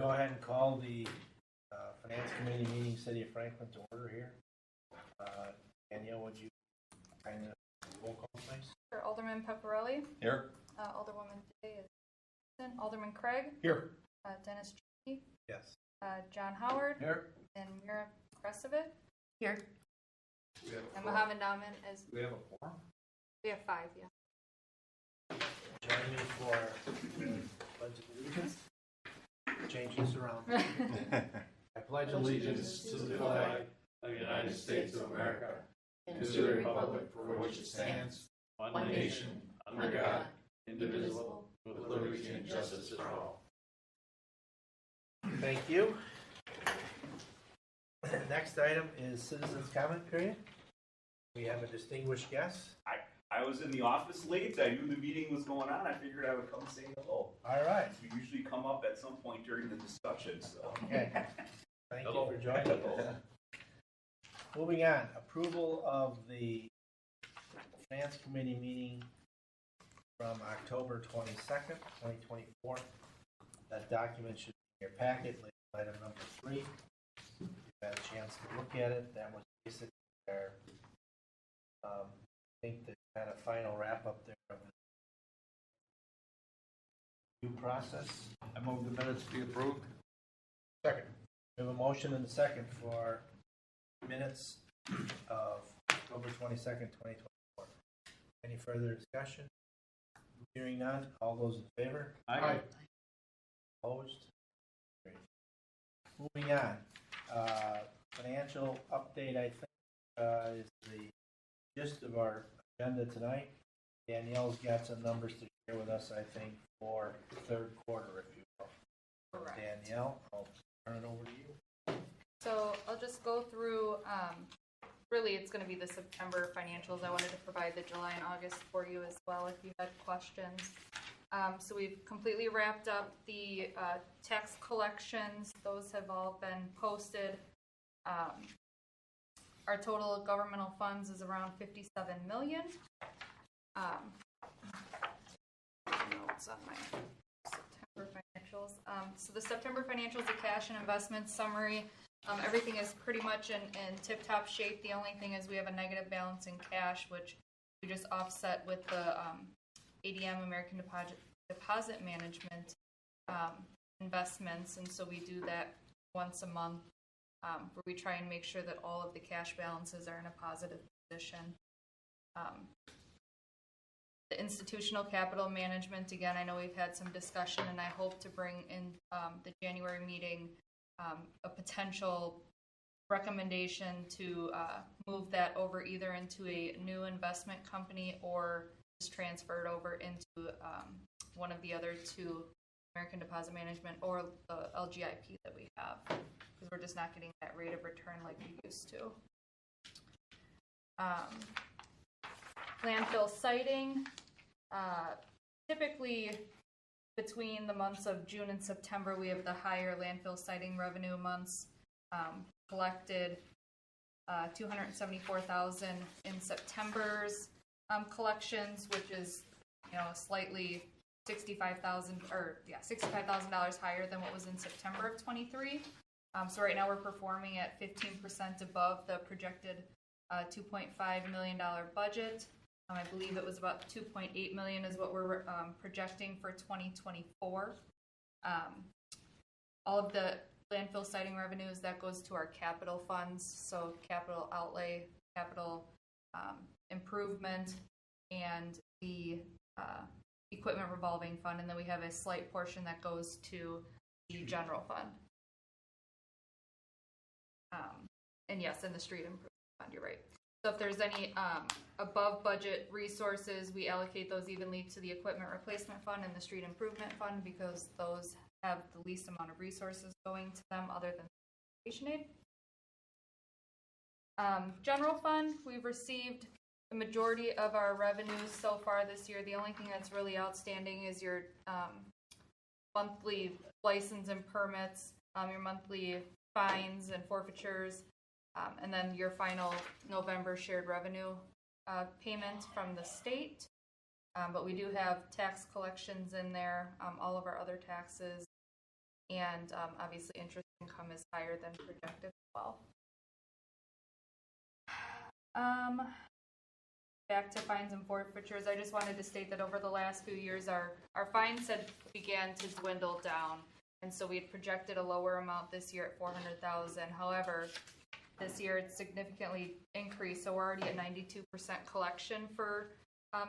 go ahead and call the Finance Committee meeting, City of Franklin, to order here. Danielle, would you kind of roll call, please? For Alderman Pepperelli. Here. Alderwoman Day is absent. Alderman Craig. Here. Dennis Tree. Yes. John Howard. Here. And Mira Kresovic. Here. And Four. Mohammed Nauman is. Do we have a forum? We have 5, yeah. Join me for Pledge of Allegiance. Change this around. I pledge allegiance to the flag of the United States of America and to the republic for which it stands, one nation, under God, indivisible, with liberty and justice for all. Thank you. Next item is citizens' comment period. We have a distinguished guest. I was in the office late. I knew the meeting was going on. I figured I would come say hello. All right. We usually come up at some point during the discussion, so. Okay. Thank you for joining us. Moving on, approval of the Finance Committee meeting from October 22nd, 2024. That document should be in your packet, item number 3. You've had a chance to look at it. That was basically our, I think the kind of final wrap up there of the due process. I move the minutes be approved. Second. We have a motion and a second for minutes of October 22nd, 2024. Any further discussion? Hearing none. All those in favor? Aye. Opposed? Great. Moving on. Financial update, I think, is the gist of our agenda tonight. Danielle's got some numbers to share with us, I think, for the third quarter, if you will. Correct. Danielle, I'll turn it over to you. So I'll just go through, really it's going to be the September financials. I wanted to provide the July and August for you as well if you had questions. So we've completely wrapped up the tax collections. Those have all been posted. Our total governmental funds is around $57 million. Notes on my September financials. So the September financials, the cash and investment summary. Everything is pretty much in tip-top shape. The only thing is we have a negative balance in cash, which we just offset with the ADM, American Deposit Management investments, and so we do that once a month, where we try and make sure that all of the cash balances are in a positive position. The institutional capital management, again, I know we've had some discussion, and I hope to bring in the January meeting a potential recommendation to move that over either into a new investment company or just transfer it over into one of the other 2, American Deposit Management or the LGIP that we have, because we're just not getting that rate of return like we used to. Landfill siting. Typically, between the months of June and September, we have the higher landfill siting revenue months. Collected $274,000 in September's collections, which is, slightly $65,000 higher than what was in September of 23. So right now we're performing at 15% above the projected $2.5 million budget. I believe it was about $2.8 million is what we're projecting for 2024. All of the landfill siting revenues, that goes to our capital funds, so capital outlay, capital improvement, and the equipment revolving fund, and then we have a slight portion that goes to the general fund. And yes, and the street improvement fund, you're right. So if there's any above budget resources, we allocate those evenly to the equipment replacement fund and the street improvement fund, because those have the least amount of resources going to them other than station aid. General fund, we've received the majority of our revenues so far this year. The only thing that's really outstanding is your monthly license and permits, your monthly fines and forfeitures, and then your final November shared revenue payment from the state. But we do have tax collections in there, all of our other taxes, and and obviously interest income is higher than projected as well. Back to fines and forfeitures, I just wanted to state that over the last few years, our fines had began to dwindle down, and so we had projected a lower amount this year at $400,000. However, this year it's significantly increased, so we're already at 92% collection for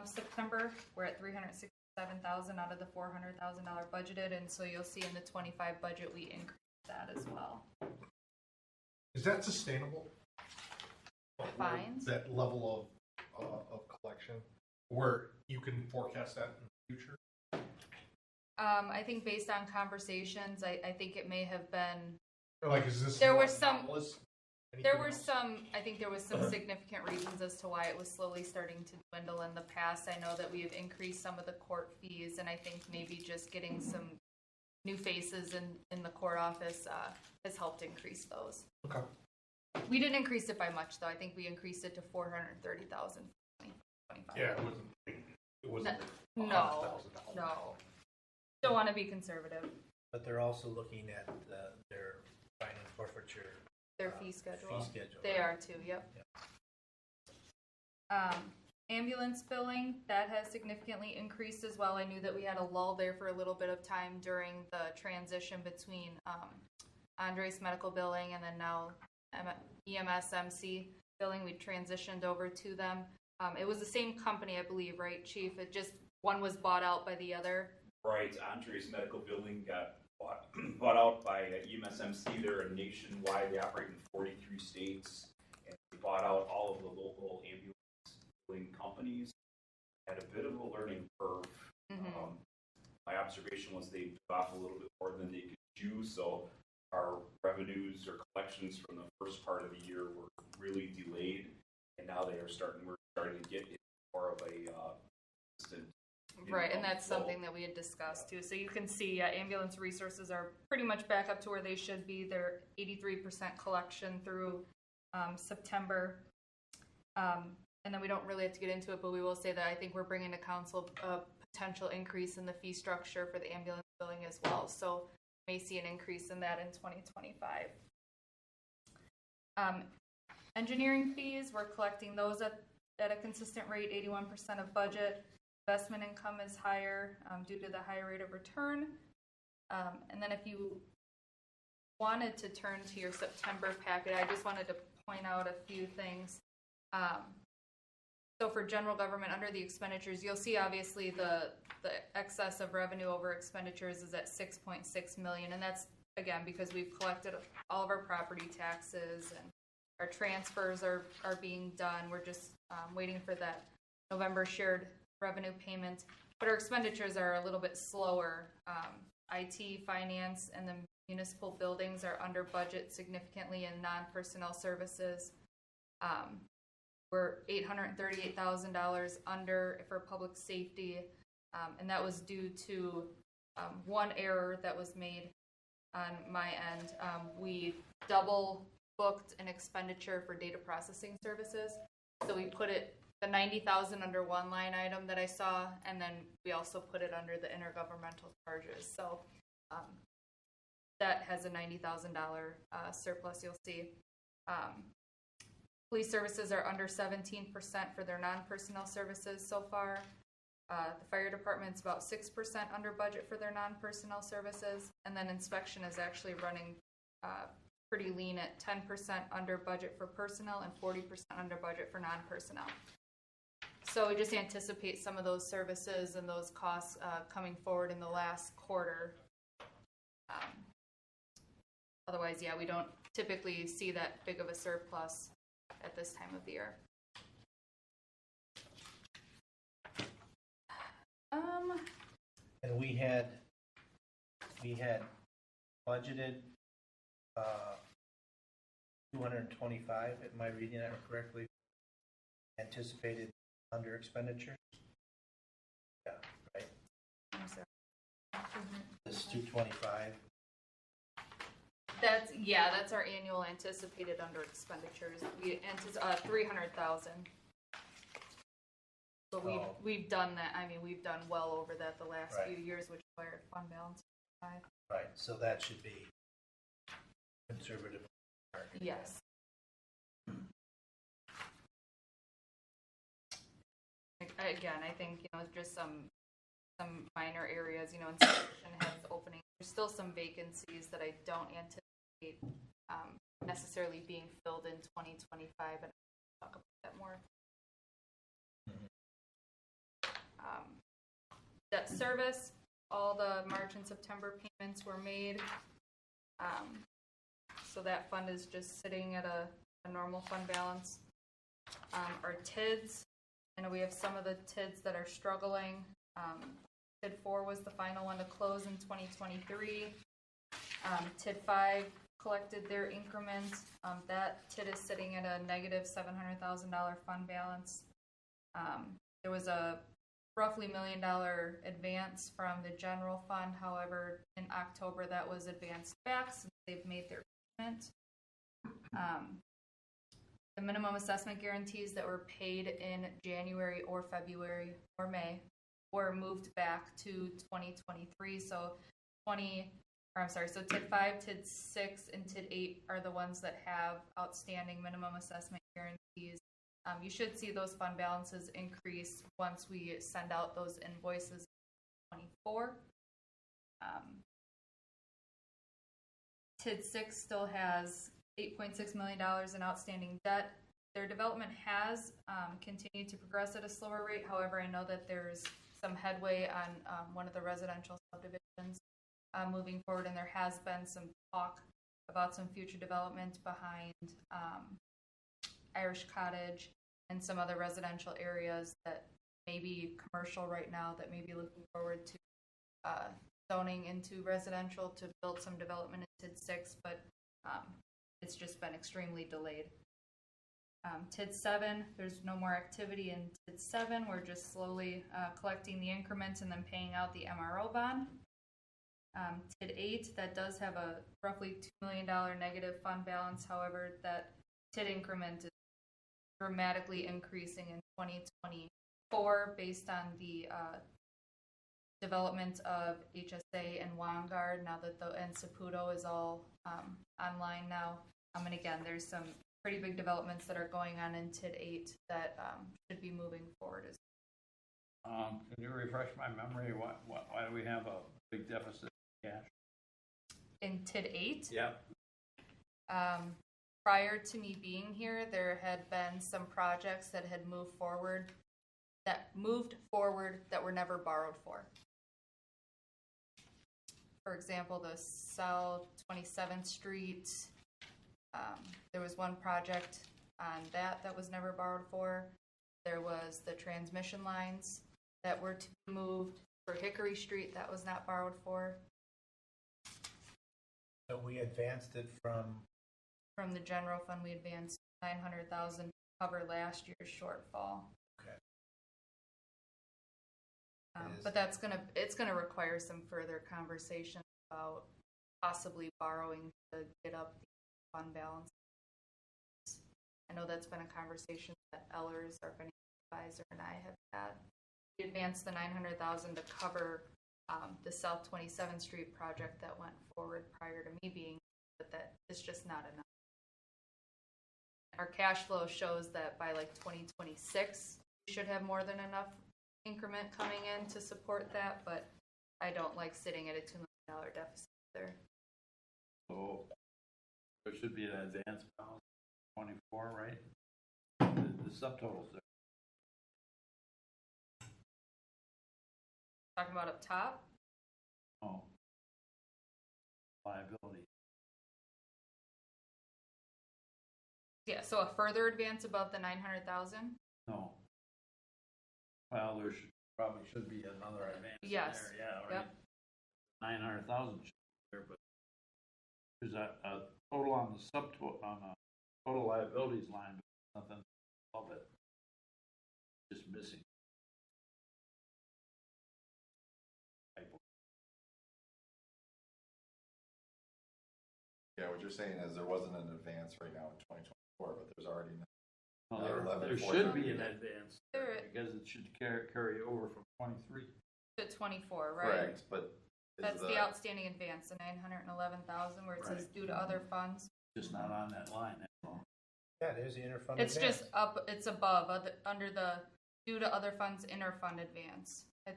September. We're at $367,000 out of the $400,000 budgeted, and so you'll see in the 25 budget we increased that as well. Is that sustainable? Fines? That level of collection, where you can forecast that in the future? I think based on conversations, I think it may have been. Like, is this? There were some. anomalous? There Anything were else? some. I think there was some significant reasons as to why it was slowly starting to dwindle in the past. I know that we have increased some of the court fees, and I think maybe just getting some new faces in the court office has helped increase those. Okay. We didn't increase it by much, though. I think we increased it to $430,000. Yeah, it wasn't. No, $100,000. no. Don't want to be conservative. But they're also looking at their fine and forfeiture Their fee schedule. fee schedule. They are too. Yep. Ambulance billing, that has significantly increased as well. I knew that we had a lull there for a little bit of time during the transition between Andres Medical Billing and then now EMS MC Billing. We transitioned over to them. It was the same company, I believe, right, Chief? It just, one was bought out by the other. Right, Andres Medical Building got bought out by EMSMC. They're a nationwide, they operate in 43 states, and they bought out all of the local ambulance billing companies. Had a bit of a learning curve. Mm-hmm. My observation was they bit off a little bit more than they could chew, so our revenues or collections from the first part of the year were really delayed, and now we're starting to get more of a consistent. Right, and that's something that we had discussed too. So you can see ambulance resources are pretty much back up to where they should be. They're 83% collection through September. And then we don't really have to get into it, but we will say that I think we're bringing to council a potential increase in the fee structure for the ambulance billing as well. So may see an increase in that in 2025. Engineering fees, we're collecting those at a consistent rate, 81% of budget. Investment income is higher due to the higher rate of return. And then if you wanted to turn to your September packet, I just wanted to point out a few things. So for general government, under the expenditures, you'll see obviously the excess of revenue over expenditures is at $6.6 million, and that's again because we've collected all of our property taxes and our transfers are being done. We're just waiting for that November shared revenue payment, but our expenditures are a little bit slower. IT, finance, and the municipal buildings are under budget significantly in non-personnel services. We're $838,000 under for public safety, and that was due to one error that was made on my end. We double booked an expenditure for data processing services, so we put it the $90,000 under one line item that I saw, and then we also put it under the intergovernmental charges. So that has a $90,000 surplus. You'll see. Police services are under 17% for their non-personnel services so far. The fire department's about 6% under budget for their non-personnel services, and then inspection is actually running pretty lean at 10% under budget for personnel and 40% under budget for non-personnel. So we just anticipate some of those services and those costs coming forward in the last quarter. Otherwise, yeah, we don't typically see that big of a surplus at this time of the year. And we had budgeted 225. Am I reading that correctly? Anticipated under expenditure. Yeah, right. I'm sorry. This is 225. That's our annual anticipated under expenditures. We anticipate 300,000. But we've done that. I mean, we've done well over that the last few years, which is why our fund balance is high. Right, so that should be conservative. Yes. Again, I think, just some minor areas, inspection has opening. There's still some vacancies that I don't anticipate necessarily being filled in 2025, and I'll talk about that more. Debt service, all the March and September payments were made. So that fund is just sitting at a normal fund balance. Our TIDs, I know we have some of the TIDs that are struggling. TID 4 was the final one to close in 2023. TID 5 collected their increment. That TID is sitting at a negative $700,000 fund balance. There was a roughly $1 million advance from the general fund. However, in October, that was advanced back since they've made their payment. The minimum assessment guarantees that were paid in January or February or May were moved back to 2023. So so TID 5, TID 6, and TID 8 are the ones that have outstanding minimum assessment guarantees. You should see those fund balances increase once we send out those invoices in 2024. TID 6 still has $8.6 million in outstanding debt. Their development has continued to progress at a slower rate. However, I know that there's some headway on one of the residential subdivisions moving forward, and there has been some talk about some future development behind Irish Cottage and some other residential areas that may be commercial right now that may be looking forward to zoning into residential to build some development in TID 6, but it's just been extremely delayed. TID 7, there's no more activity in TID 7. We're just slowly collecting the increments and then paying out the MRO bond. TID 8, that does have a roughly $2 million negative fund balance. However, that TID increment is dramatically increasing in 2024 based on the development of HSA and Vanguard now that and Saputo is all online now. And again, there's some pretty big developments that are going on in TID 8 that should be moving forward as Can you refresh my memory? Why do we have a big deficit in cash? in TID 8. Yeah. Prior to me being here, there had been some projects that had moved forward that were never borrowed for. For example, the South 27th Street, there was one project on that was never borrowed for. There was the transmission lines that were to be moved for Hickory Street that was not borrowed for. So we advanced it From the general fund, we advanced $900,000 to cover last year's shortfall. Okay. But it's gonna require some further conversation about possibly borrowing to get up the fund balance. I know that's been a conversation that Ellers, our financial advisor, and I have had. We advanced the $900,000 to cover the South 27th Street project that went forward prior to me being, but that is just not enough. Our cash flow shows that by like 2026, we should have more than enough increment coming in to support that, but I don't like sitting at a $2 million deficit there. So there should be an advance balance 24, right? The subtotals there. Talking about up top, Oh. Liability. yeah. So a further advance above the 900,000. No. Well, there probably should be another advance in Yes. there. Yeah, right. Yep. 900,000 should be there, but there's a total on the on the total liabilities line, but nothing above it. Just missing. Yeah, what you're saying is there wasn't an advance right now in 2024, but there's already No, There there 11, should 14. be an advance There- because it should carry over from 23. To 24, right? correct, but That's the outstanding advance, the 911,000, where it says Right. due to other funds. Just not on that line, that's all. Yeah, there's the interfund It's advance. just up, it's above, under the due to other funds interfund advance. I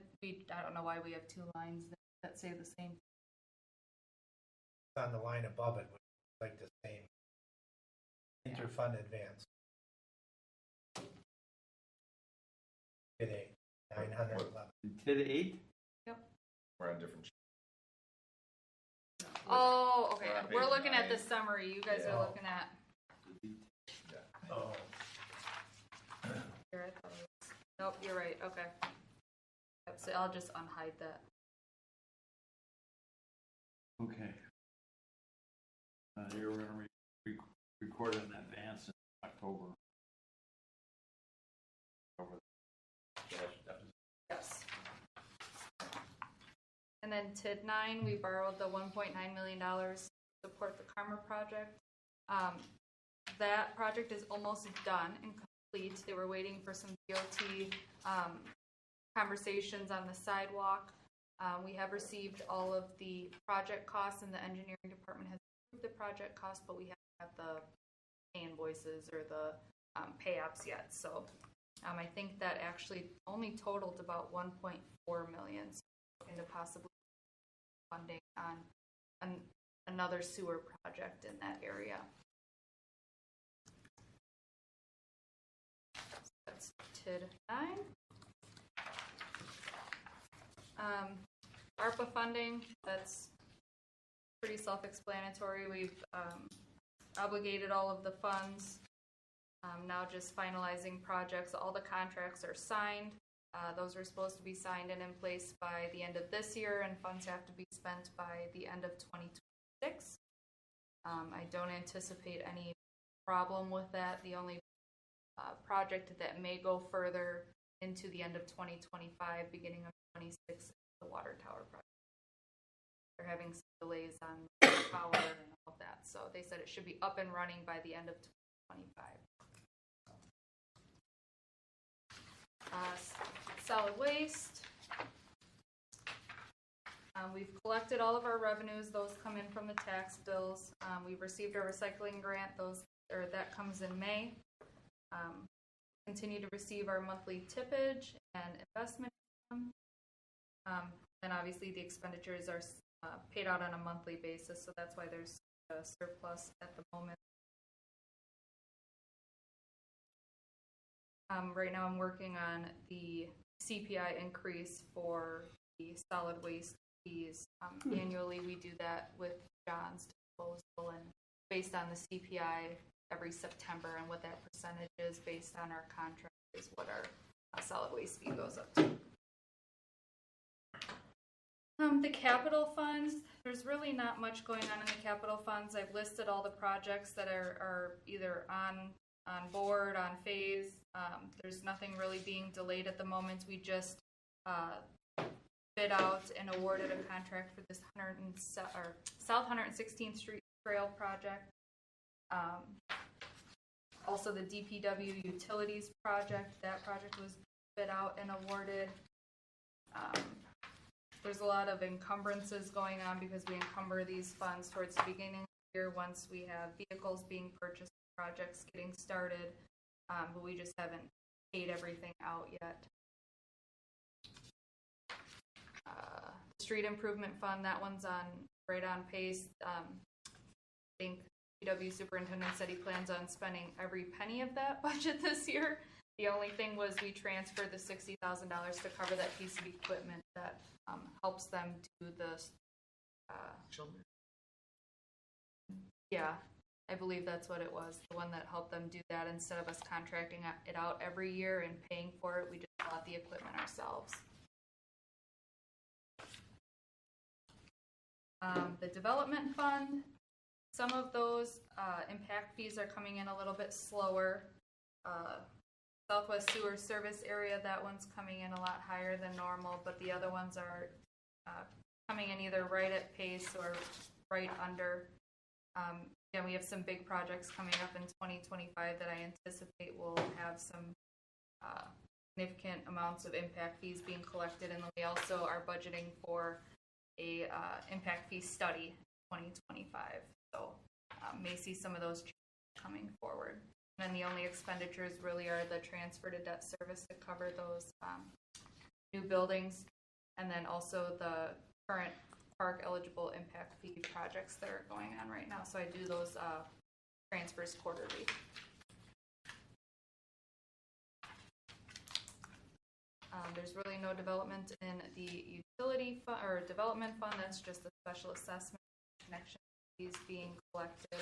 don't know why we have two lines that say the same. On the line above it, which is like the same interfund advance. Today, 911. TID 8? We're on different. Oh, okay, We're on we're page looking at the 9. summary, you guys Yeah. are looking at. Oh, Here, I thought it was- Nope, you're right, okay. Yep, so I'll just unhide that. Okay. Here we're gonna record an advance in October. Yes. And then TID 9, we borrowed the $1.9 million to support the Karma project. That project is almost done and complete. They were waiting for some DOT conversations on the sidewalk. We have received all of the project costs, and the engineering department has approved the project costs, but we haven't got the invoices or the pay apps yet. So I think that actually only totaled about 1.4 million. So into possibly funding on another sewer project in that area. That's TID 9. ARPA funding, that's pretty self-explanatory. We've obligated all of the funds. Now just finalizing projects. All the contracts are signed. Those are supposed to be signed and in place by the end of this year, and funds have to be spent by the end of 2026. I don't anticipate any problem with that. The only project that may go further into the end of 2025, beginning of 26, is the water tower project. They're having some delays on the power and all of that, so they said it should be up and running by the end of 2025. Solid waste. We've collected all of our revenues. Those come in from the tax bills. We've received our recycling grant. That comes in May. Continue to receive our monthly tippage and investment income. And obviously the expenditures are paid out on a monthly basis, so that's why there's a surplus at the moment. Right now I'm working on the CPI increase for the solid waste fees. Annually we do that with John's disposal, and based on the CPI every September, and what that percentage is based on our contract is what our solid waste fee goes up to. The capital funds, there's really not much going on in the capital funds. I've listed all the projects that are either on board, on phase. There's nothing really being delayed at the moment. We just bid out and awarded a contract for this South 116th Street Trail project. Also the DPW utilities project. That project was bid out and awarded. There's a lot of encumbrances going on because we encumber these funds towards the beginning of the year once we have vehicles being purchased, projects getting started, but we just haven't paid everything out yet. The street improvement fund, that one's right on pace. I think PW superintendent said he plans on spending every penny of that budget this year. The only thing was we transferred the $60,000 to cover that piece of equipment that helps them do the yeah, I believe that's what it was, the one that helped them do that. Instead of us contracting it out every year and paying for it, we just bought the equipment ourselves. The development fund, some of those impact fees are coming in a little bit slower. Southwest Sewer Service Area, that one's coming in a lot higher than normal, but the other ones are coming in either right at pace or right under. Again, we have some big projects coming up in 2025 that I anticipate will have some significant amounts of impact fees being collected, and then we also are budgeting for a impact fee study in 2025. So may see some of those coming forward. And then the only expenditures really are the transfer to debt service to cover those new buildings, and then also the current park eligible impact fee projects that are going on right now. So I do those transfers quarterly. There's really no development in the utility fund or development fund. That's just the special assessment connection fees being collected.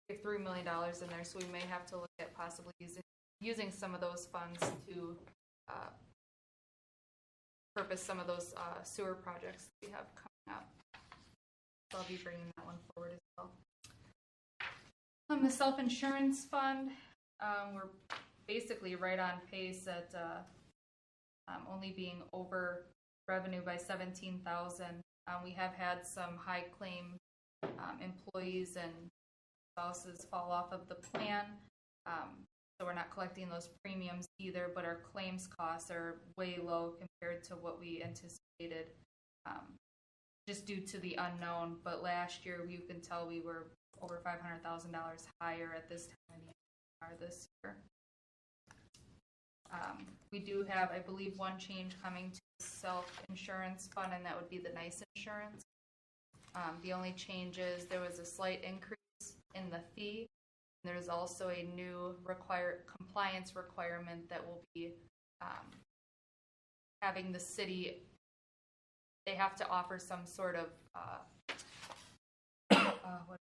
We have $3 million in there, so we may have to look at possibly using some of those funds to purpose some of those sewer projects we have coming up. So I'll be bringing that one forward as well. The self-insurance fund, we're basically right on pace at only being over revenue by $17,000. We have had some high claim employees and spouses fall off of the plan, so we're not collecting those premiums either, but our claims costs are way low compared to what we anticipated, just due to the unknown. But last year, you can tell we were over $500,000 higher at this time of the year this year. We do have, I believe, one change coming to the self-insurance fund, and that would be the NICE insurance. The only change is there was a slight increase in the fee. There's also a new compliance requirement that will be having the city, they have to offer some sort of what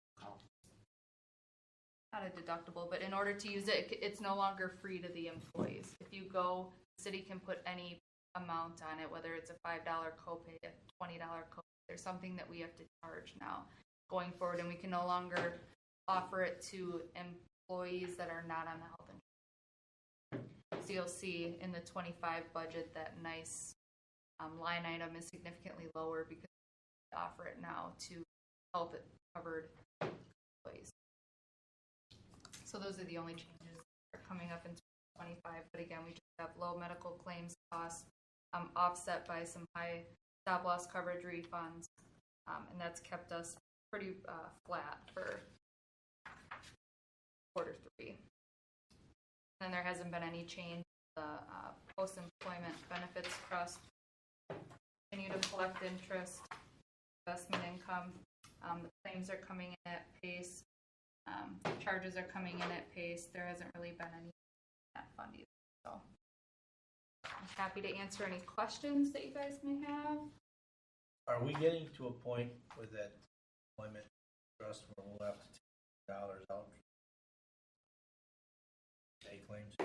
not a deductible, but in order to use it, it's no longer free to the employees. If you go, the city can put any amount on it, whether it's a $5 copay, a $20 copay. There's something that we have to charge now going forward, and we can no longer offer it to employees that are not on the health insurance. So you'll see in the 25 budget that NICE line item is significantly lower because we offer it now to health covered employees. So those are the only changes that are coming up in 2025. But again, we just have low medical claims costs offset by some high stop loss coverage refunds, and that's kept us pretty flat for Q3. And there hasn't been any change. The post-employment benefits trust continue to collect interest, investment income. The claims are coming in at pace. Charges are coming in at pace. There hasn't really been any in that fund either. So I'm happy to answer any questions that you guys may have. Are we getting to a point with that employment trust where we'll have to take dollars out? Pay claims?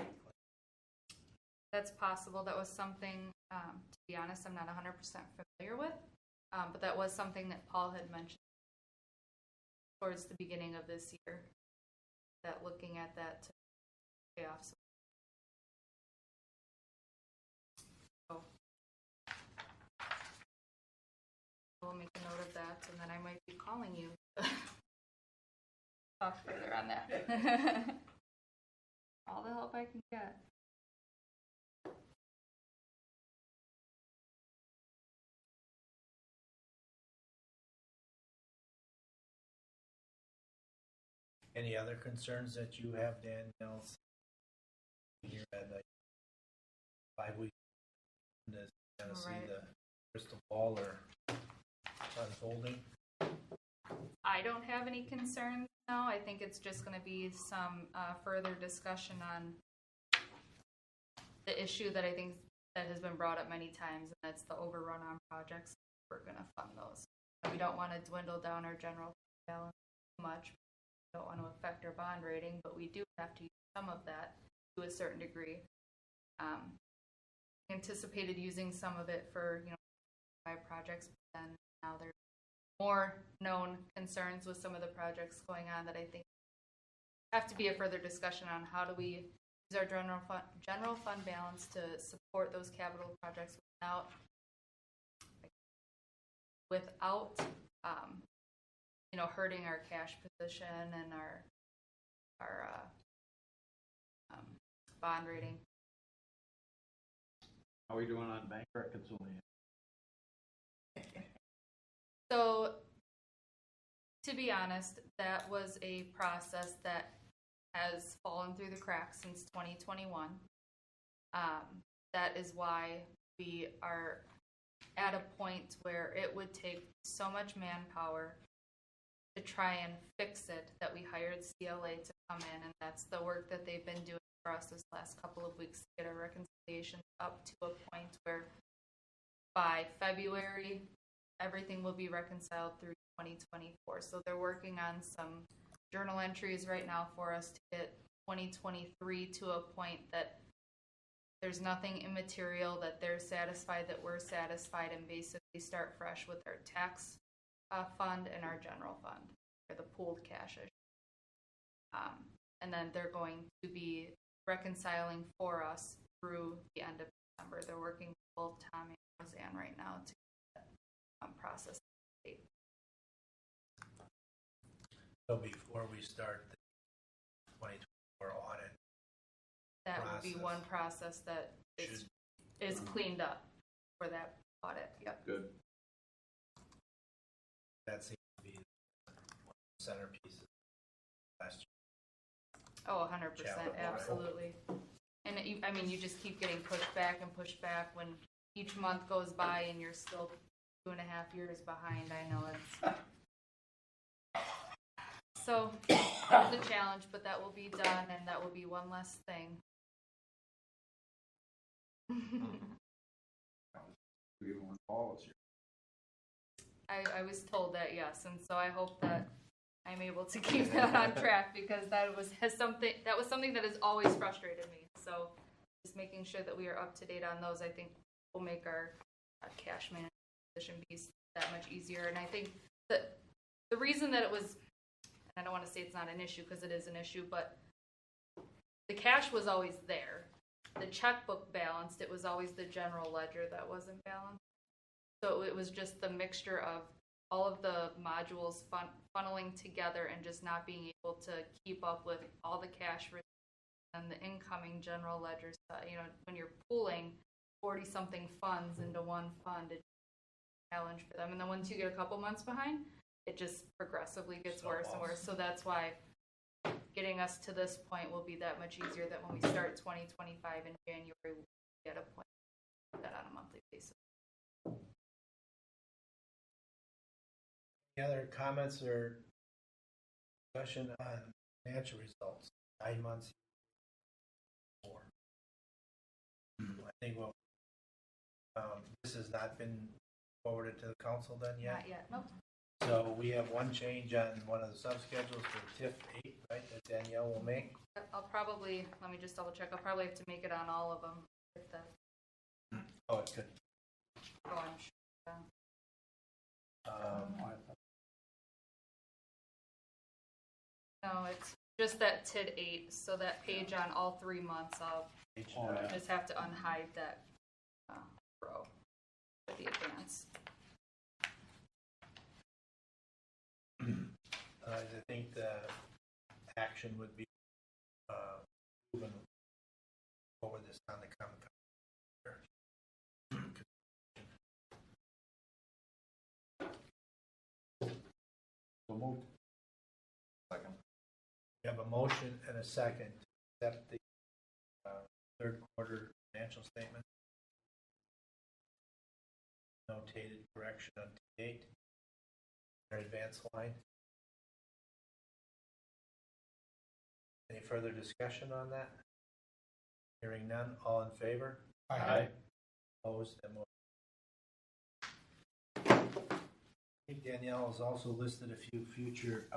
That's possible. That was something, to be honest, I'm not 100% familiar with, but that was something that Paul had mentioned towards the beginning of this year, that looking at that to pay off. So we'll make a note of that, and then I might be calling you to talk further on that. All the help I can get. Any other concerns that you have, Danielle? Here at 5 weeks to kind of see the crystal ball or unfolding? I don't have any concerns now. I think it's just going to be some further discussion on the issue that I think that has been brought up many times, and that's the overrun on projects. We're going to fund those. We don't want to dwindle down our general balance too much. We don't want to affect our bond rating, but we do have to use some of that to a certain degree. Anticipated using some of it for 5 projects, but then now there's more known concerns with some of the projects going on that I think have to be a further discussion on how do we use our general fund balance to support those capital projects without hurting our cash position and our bond rating. How are we doing on bank reconciliation? So, to be honest, that was a process that has fallen through the cracks since 2021. That is why we are at a point where it would take so much manpower to try and fix it that we hired CLA to come in, and that's the work that they've been doing for us this last couple of weeks to get our reconciliation up to a point where by February everything will be reconciled through 2024. So they're working on some journal entries right now for us to get 2023 to a point that there's nothing immaterial, that they're satisfied, that we're satisfied, and basically start fresh with our tax fund and our general fund, or the pooled cash. And then they're going to be reconciling for us through the end of December. They're working with both Tom and Roseanne right now to get that process. So before we start the 2024 audit, That would be one process that is cleaned up for that audit. Yep. Good. that seems to be one of the centerpieces last year. Oh, 100%, Chapter, right? absolutely. And I mean, you just keep getting pushed back when each month goes by and you're still 2.5 years behind. I know it's so it's a challenge, but that will be done, and that will be one less thing. I was told that, yes, and so I hope that I'm able to keep that on track, because that was something that has always frustrated me. So just making sure that we are up to date on those, I think, will make our cash management position be that much easier. And I think that the reason that it was, I don't want to say it's not an issue, because it is an issue, but the cash was always there. The checkbook balanced. It was always the general ledger that wasn't balanced. So it was just the mixture of all of the modules funneling together and just not being able to keep up with all the cash and the incoming general ledger stuff. You know, when you're pooling 40-something funds into one fund, it's a challenge for them. And then once you get a couple months behind, it just progressively gets worse and worse. So that's why getting us to this point will be that much easier, that when we start 2025 in January, we'll get a point that on a monthly basis. Any other comments or discussion on financial results? 9 months. More. I think this has not been forwarded to the council then yet. Not yet. Nope. So we have one change on one of the subschedules for TIF 8, right, that Danielle will make. I'll probably, let me just double check. I'll probably have to make it on all of them. If the, Oh, it could. oh, I'm sure. No, it's just that TID 8. So that page on all 3 months, I'll just have to unhide that row for the advance. I think the action would be moving over this on the common. So moved. Second. We have a motion and a second to accept the third quarter financial statement. Notated correction on T8. Our advance line. Any further discussion on that? Hearing none, all in favor? Aye. Opposed? And motion. I think Danielle has also listed a few future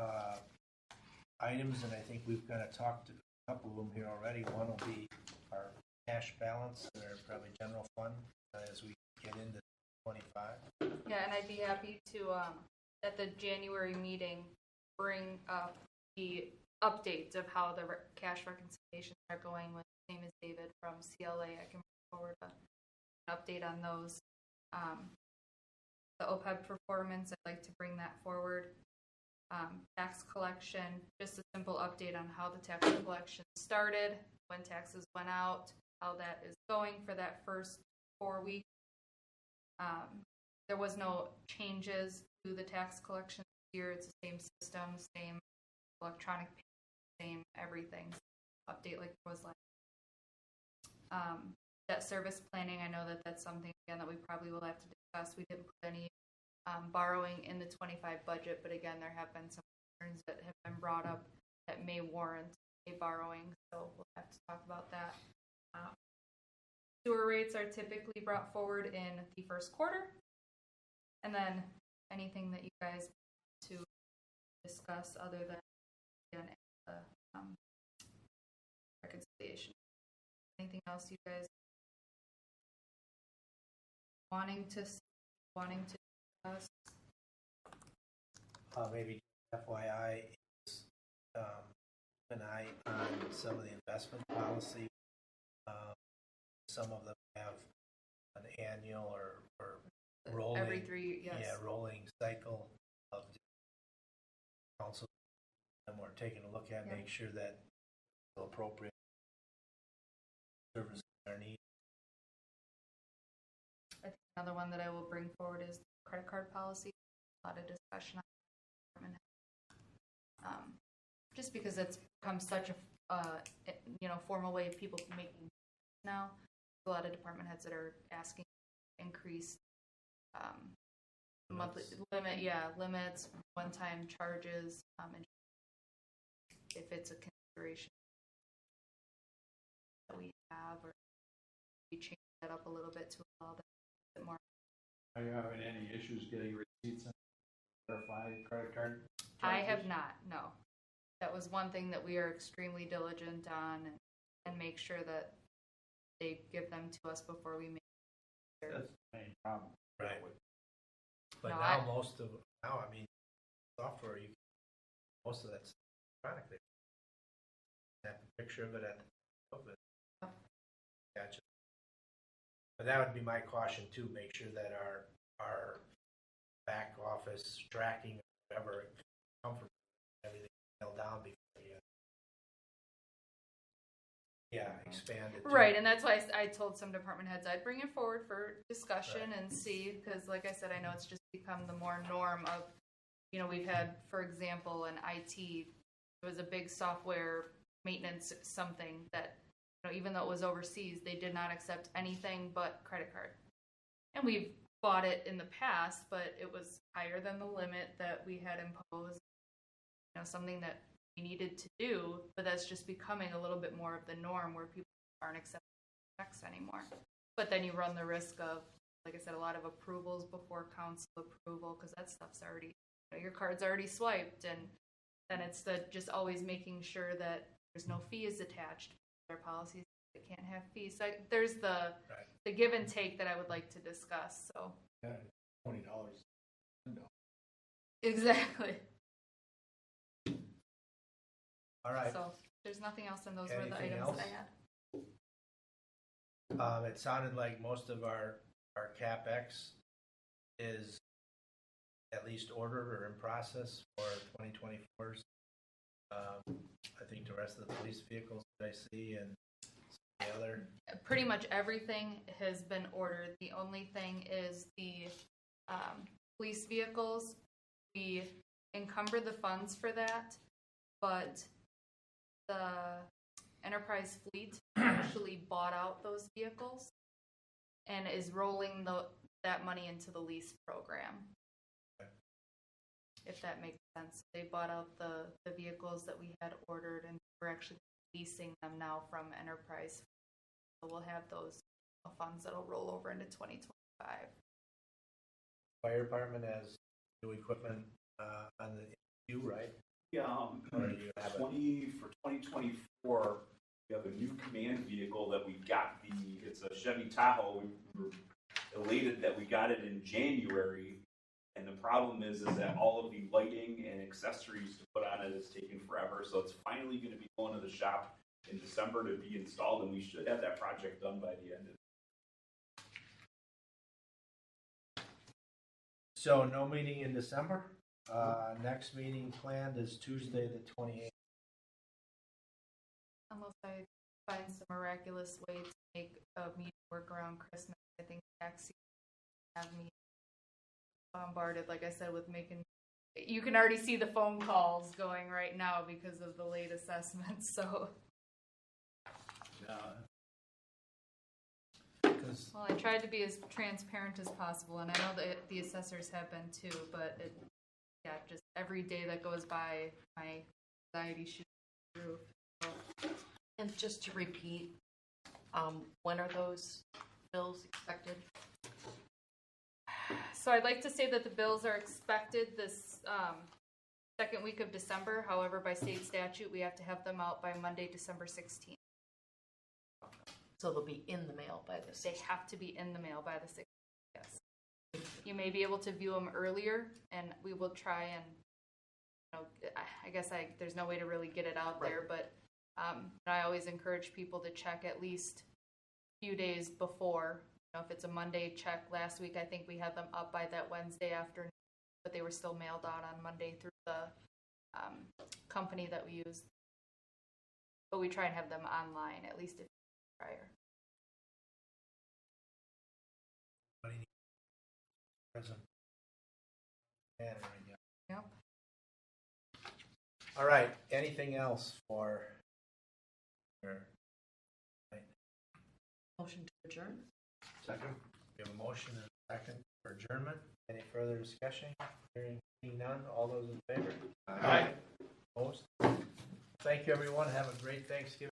items, and I think we've kind of talked a couple of them here already. One will be our cash balance, or probably general fund, as we get into 25. Yeah, and I'd be happy to, at the January meeting, bring up the updates of how the cash reconciliations are going with his name is David from CLA. I can bring forward an update on those. The OPEB performance, I'd like to bring that forward. Tax collection, just a simple update on how the tax collection started, when taxes went out, how that is going for that first 4 weeks. There was no changes do the tax collection this year. It's the same system, same electronic payment, same everything. Update like it was last. Debt service planning, I know that that's something, again, that we probably will have to discuss. We didn't put any borrowing in the 25 budget, but again, there have been some concerns that have been brought up that may warrant a borrowing, so we'll have to talk about that. Sewer rates are typically brought forward in the first quarter, and then anything that you guys want to discuss other than, again, the reconciliation. Anything else you guys wanting to discuss? Maybe FYI is an eye on some of the investment policy. Some of them have an annual or rolling Every 3, yes. Yeah, rolling cycle of council, and we're taking a look at, Yeah. make sure that the appropriate services are needed. I think another one that I will bring forward is the credit card policy. A lot of discussion on just because it's become such a formal way of people making now. A lot of department heads that are asking increased monthly limits, one-time charges, and if it's a consideration that we have, or we change that up a little bit to allow that a bit more. Are you having any issues getting receipts and verify credit card charges? I have not, no. That was one thing that we are extremely diligent on, and make sure that they give them to us before we make their. That's the main problem. Right. But No, now software, most of that's electronic. Snap a picture of it at the top of it. Gotcha. But that would be my caution too, make sure that our back office tracking, whatever, comfort, everything nailed down before you expand it. Right, and that's why I told some department heads I'd bring it forward for discussion and see, because like I said, I know it's just become the more norm of, we've had, for example, an IT, it was a big software maintenance something that, even though it was overseas, they did not accept anything but credit card. And we've bought it in the past, but it was higher than the limit that we had imposed, something that we needed to do, but that's just becoming a little bit more of the norm where people aren't accepting checks anymore. But then you run the risk of, like I said, a lot of approvals before council approval, because that stuff's already, your card's already swiped, and then it's just always making sure that there's no fees attached. Their policies, they can't have fees. So there's the give and take that I would like to discuss. So Yeah, $20. exactly. All right. So there's nothing else, and those were the Anything items else? that I had. It sounded like most of our CapEx is at least ordered or in process for 2024's. I think the rest of the police vehicles that I see and the other. Pretty much everything has been ordered. The only thing is the police vehicles. We encumbered the funds for that, but the enterprise fleet actually bought out those vehicles and is rolling that money into the lease program. Okay. If that makes sense. They bought out the vehicles that we had ordered, and we're actually leasing them now from enterprise. So we'll have those funds that'll roll over into 2025. Fire department has new equipment on the queue, right? Yeah, Or do you have it? 2024, we have a new command vehicle that we got. It's a Chevy Tahoe. We were elated that we got it in January, and the problem is that all of the lighting and accessories to put on it is taking forever. So it's finally going to be going to the shop in December to be installed, and we should have that project done by the end of. So no meeting in December. Next meeting planned is Tuesday the 28th. Unless I find some miraculous way to make a meeting work around Christmas. I think tax season have me bombarded, like I said, with making, you can already see the phone calls going right now because of the late assessments, so. Yeah, Because Well, I tried to be as transparent as possible, and I know that the assessors have been too, but just every day that goes by, my anxiety shoots through. So, And just to repeat, when are those bills expected? So I'd like to say that the bills are expected this second week of December. However, by state statute, we have to have them out by Monday, December 16th. So they'll be in the mail by the They have to be in the mail by the 16th, yes. You may be able to view them earlier, and we will try and, I guess there's no way to really get it out there, but I always encourage people to check at least a few days before. If it's a Monday check, last week I think we had them up by that Wednesday afternoon, but they were still mailed out on Monday through the company that we use. But we try and have them online, at least if prior. present. Yeah, there we go. Yep. All right, anything else for? motion to adjourn. second. We have a motion and a second for adjournment. Any further discussion? Hearing none, all those in favor? Aye. Opposed? Thank you, everyone. Have a great Thanksgiving.